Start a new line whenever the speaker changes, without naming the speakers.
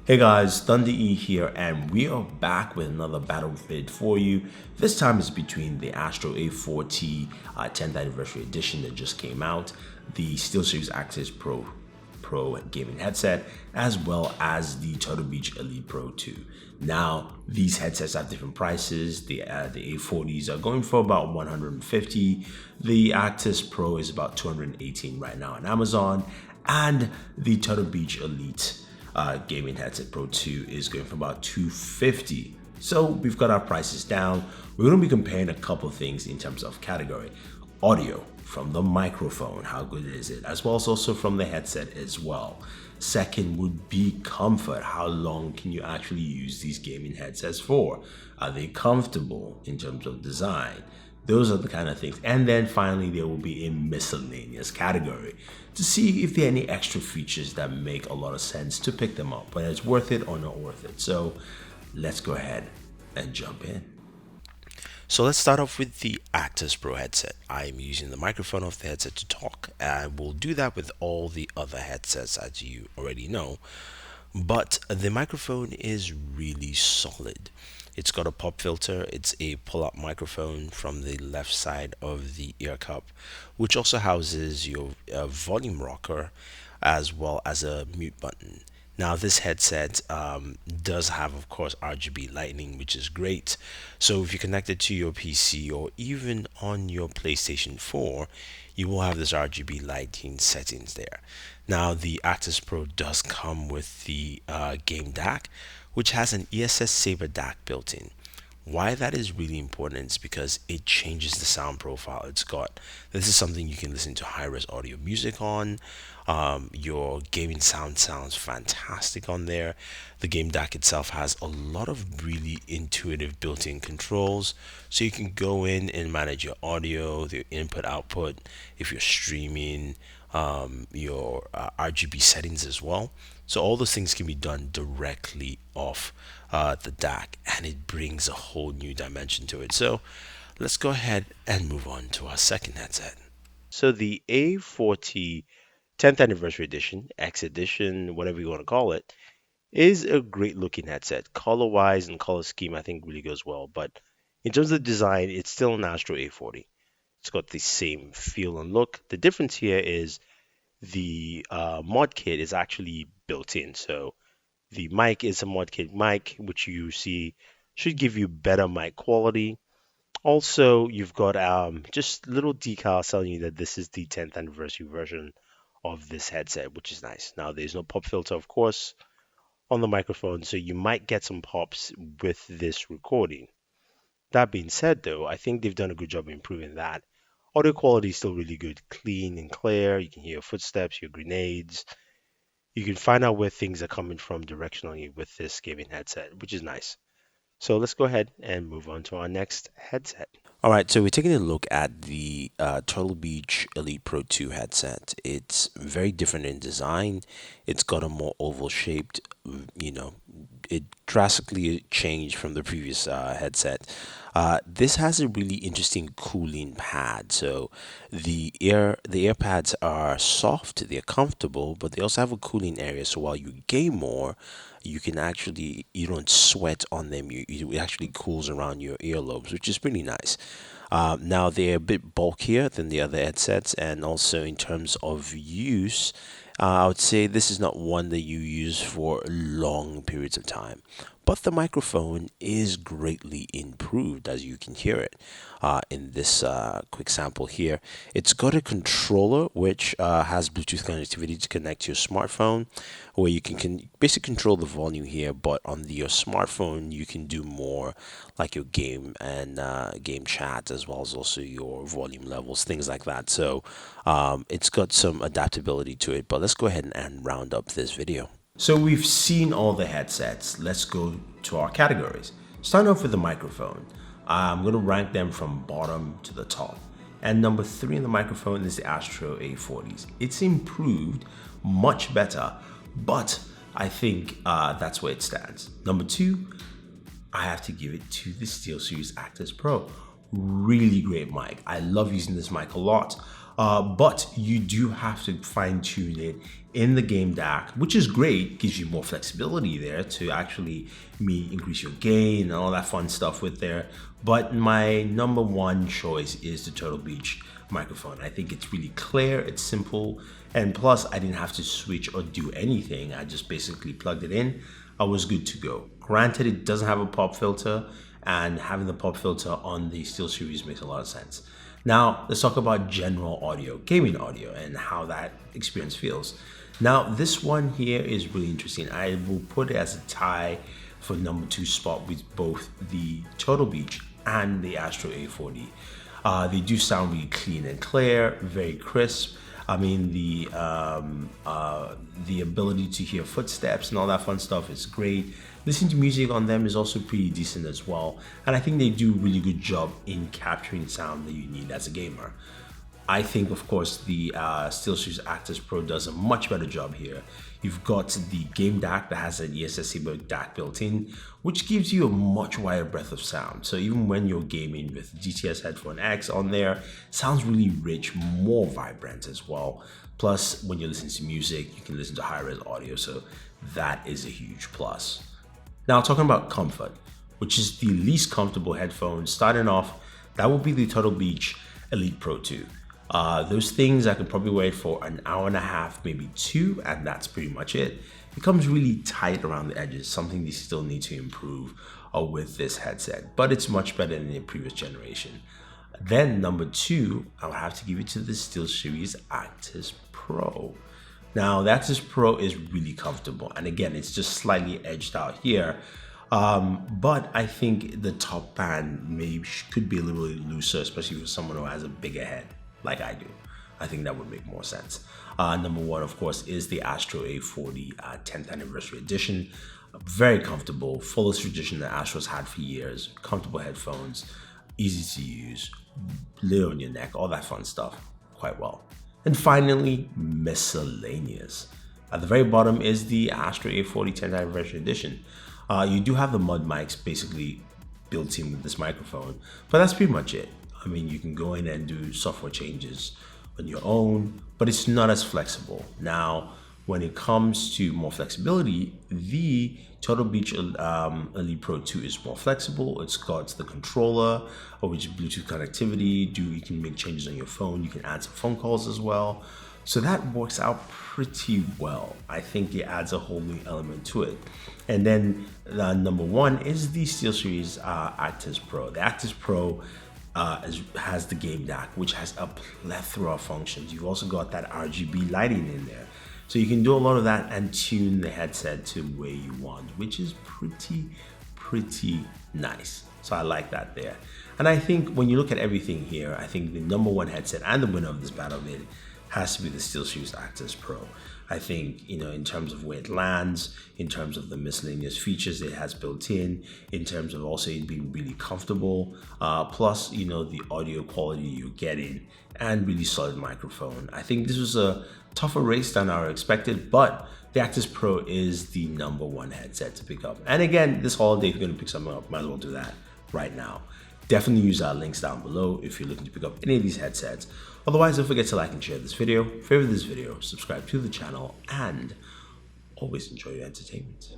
Hey guys, Thunder E here, and we are back with another battle vid for you. This time is between the Astro A40 10th anniversary edition that just came out, the SteelSeries Arctis Pro gaming headset, as well as the Turtlle Elite Pro 2. Now, these headsets have different prices. The A40s are going for about $150. The Arctis Pro is about $218 right now on Amazon, and the Turtlle Elite gaming headset Pro 2 is going for about $250. So we've got our prices down. We're going to be comparing a couple things in terms of category. Audio from the microphone, how good is it, as well as also from the headset as well. Second would be comfort. How long can you actually use these gaming headsets for? Are they comfortable in terms of design? Those are the kind of things. And then finally, there will be a miscellaneous category to see if there are any extra features that make a lot of sense to pick them up, whether it's worth it or not worth it. So let's go ahead and jump in. So let's start off with the Arctis Pro headset. I'm using the microphone of the headset to talk, and we'll do that with all the other headsets as you already know. But the microphone is really solid. It's got a pop filter. It's a pull-up microphone from the left side of the ear cup, which also houses your volume rocker as well as a mute button. Now, this headset does have, of course, Rgb Lightning, which is great. So if you connect it to your PC or even on your PlayStation 4, you will have this Rgb Lightning settings there. Now, the Arctis Pro does come with the game DAC, which has an ESS Saber DAC built in. Why that is really important is because it changes the sound profile. This is something you can listen to high-res audio music on. Your gaming sounds fantastic on there. The game DAC itself has a lot of really intuitive built-in controls, so you can go in and manage your audio, your input output, if you're streaming, your RGB settings as well. So all those things can be done directly off the DAC, and it brings a whole new dimension to it. So let's go ahead and move on to our second headset. So the A40 10th anniversary edition, X edition, whatever you want to call it, is a great looking headset. Color wise and color scheme, I think really goes well. But in terms of design, it's still an Astro A40. It's got the same feel and look. The difference here is the mod kit is actually built in. So the mic is a mod kit mic, which you see should give you better mic quality. Also, you've got just little decals telling you that this is the 10th anniversary version of this headset, which is nice. Now, there's no pop filter, of course, on the microphone, so you might get some pops with this recording. That being said, though, I think they've done a good job improving that. Audio quality is still really good, clean and clear. You can hear your footsteps, your grenades. You can find out where things are coming from directionally with this gaming headset, which is nice. So let's go ahead and move on to our next headset. All right, so we're taking a look at the Turtlle Elite Pro 2 headset. It's very different in design. It's got a more oval shaped, it drastically changed from the previous headset. This has a really interesting cooling pad. So the ear pads are soft, they're comfortable, but they also have a cooling area. So while you game more, you don't sweat on them. It actually cools around your earlobes, which is pretty nice. Now they're a bit bulkier than the other headsets, and also in terms of use, I would say this is not one that you use for long periods of time. But the microphone is greatly improved, as you can hear it in this quick sample here. It's got a controller which has Bluetooth connectivity to connect to your smartphone, where you can basically control the volume here. But on your smartphone, you can do more like your game and game chat, as well as also your volume levels, things like that. So it's got some adaptability to it. But let's go ahead and round up this video. So we've seen all the headsets. Let's go to our categories. Starting off with the microphone. I'm going to rank them from bottom to the top. And number 3 in the microphone is the Astro A40s. It's improved, much better, but I think that's where it stands. Number 2, I have to give it to the SteelSeries Arctis Pro. Really great mic. I love using this mic a lot. but you do have to fine tune it in the game DAC, which is great, gives you more flexibility there to actually increase your gain and all that fun stuff with there. But my number one choice is the Turtle Beach microphone. I think it's really clear, it's simple, and plus I didn't have to switch or do anything. I just basically plugged it in. I was good to go. Granted, it doesn't have a pop filter, and having the pop filter on the SteelSeries makes a lot of sense. Now, let's talk about general audio, gaming audio, and how that experience feels. Now, this one here is really interesting. I will put it as a tie for number 2 spot with both the Turtle Beach and the Astro A40. They do sound really clean and clear, very crisp. I mean, the ability to hear footsteps and all that fun stuff is great. Listening to music on them is also pretty decent as well. And I think they do a really good job in capturing sound that you need as a gamer. I think, of course, the SteelSeries Arctis Pro does a much better job here. You've got the game DAC that has an ESSC DAC built in, which gives you a much wider breadth of sound. So even when you're gaming with GTS Headphone X on there, sounds really rich, more vibrant as well. Plus, when you're listening to music, you can listen to high-res audio, so that is a huge plus. Now, talking about comfort, which is the least comfortable headphone, starting off, that will be the Turtle Beach Elite Pro 2. Those things I could probably wear it for an hour and a half, maybe 2, and that's pretty much it. It becomes really tight around the edges, something they still need to improve with this headset, but it's much better than the previous generation. Then number 2, I'll have to give it to the SteelSeries Arctis Pro. Now, the Arctis Pro is really comfortable, and again, it's just slightly edged out here. But I think the top band could be a little bit looser, especially for someone who has a bigger head like I do. I think that would make more sense. Number 1, of course, is the Astro A40 10th anniversary edition. Very comfortable, fullest tradition that Astro's had for years. Comfortable headphones, easy to use, lid on your neck, all that fun stuff, quite well. And finally, Miscellaneous. At the very bottom is the Astro A40 10th anniversary edition. You do have the mud mics basically built in with this microphone, but that's pretty much it. I mean, you can go in and do software changes on your own, but it's not as flexible. Now, when it comes to more flexibility, the Turtle Beach Elite Pro 2 is more flexible. It's got the controller, which is Bluetooth connectivity. You can make changes on your phone. You can add some phone calls as well. So that works out pretty well. I think it adds a whole new element to it. And then number 1 is the SteelSeries Arctis Pro. The Arctis Pro has the game DAC, which has a plethora of functions. You've also got that Rgb lighting in there. So you can do a lot of that and tune the headset to the way you want, which is pretty nice. So I like that there. And I think when you look at everything here, I think the number 1 headset and the winner of this battle vid has to be the SteelSeries Arctis Pro. I think, in terms of where it lands, in terms of the miscellaneous features it has built in terms of also it being really comfortable, plus, the audio quality you're getting and really solid microphone. I think this was a tougher race than I expected, but the Arctis Pro is the number 1 headset to pick up. And again, this holiday, if you're going to pick something up, might as well do that right now. Definitely use our links down below if you're looking to pick up any of these headsets. Otherwise, don't forget to like and share this video, favorite this video, subscribe to the channel, and always enjoy your entertainment.